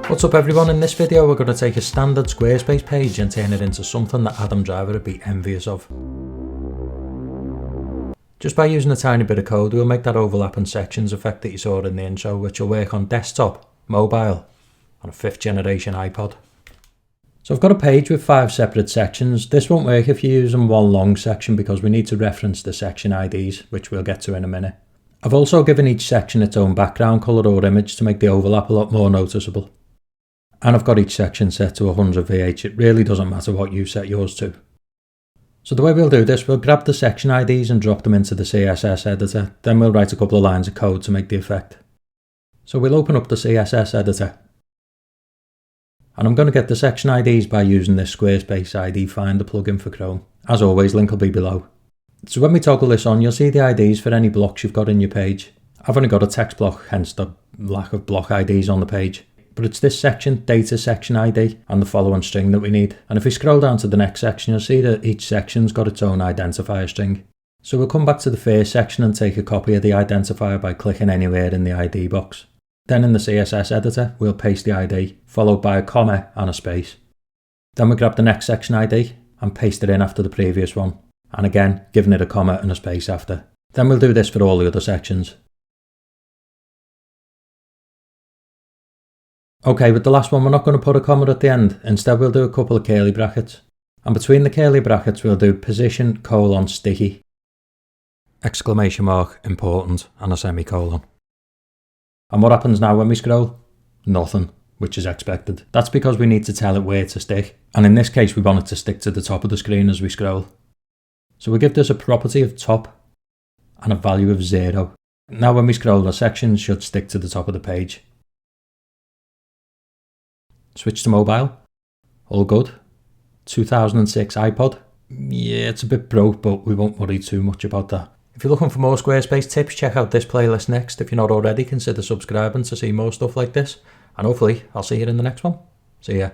What's up everyone, in this video we're going to take a standard Squarespace page and turn it into something that Adam Driver would be envious of. Just by using a tiny bit of code we'll make that overlapping sections effect that you saw in the intro, which will work on desktop, mobile and a 5th generation iPod. So I've got a page with 5 separate sections. This won't work if you're using one long section because we need to reference the section IDs, which we'll get to in a minute. I've also given each section its own background colour or image to make the overlap a lot more noticeable. And I've got each section set to 100 VH, it really doesn't matter what you set yours to. So the way we'll do this, we'll grab the section IDs and drop them into the CSS editor, then we'll write a couple of lines of code to make the effect. So we'll open up the CSS editor. And I'm going to get the section IDs by using this Squarespace ID Finder plugin for Chrome. As always, link will be below. So when we toggle this on, you'll see the IDs for any blocks you've got in your page. I've only got a text block, hence the lack of block IDs on the page. But it's this section, data section ID, and the following string that we need. And if we scroll down to the next section, you'll see that each section's got its own identifier string. So we'll come back to the first section and take a copy of the identifier by clicking anywhere in the ID box. Then in the CSS editor, we'll paste the ID, followed by a comma and a space. Then we grab the next section ID and paste it in after the previous one. And again, giving it a comma and a space after. Then we'll do this for all the other sections. Okay, with the last one we're not going to put a comma at the end, instead we'll do a couple of curly brackets. And between the curly brackets we'll do position, sticky, exclamation mark, important, and a semicolon. And what happens now when we scroll? Nothing, which is expected. That's because we need to tell it where to stick, and in this case we want it to stick to the top of the screen as we scroll. So we give this a property of top and a value of 0. Now when we scroll, the sections should stick to the top of the page. Switch to mobile. All good. 2006 iPod. Yeah, it's a bit broke, but we won't worry too much about that. If you're looking for more Squarespace tips, check out this playlist next. If you're not already, consider subscribing to see more stuff like this. And hopefully, I'll see you in the next one. See ya.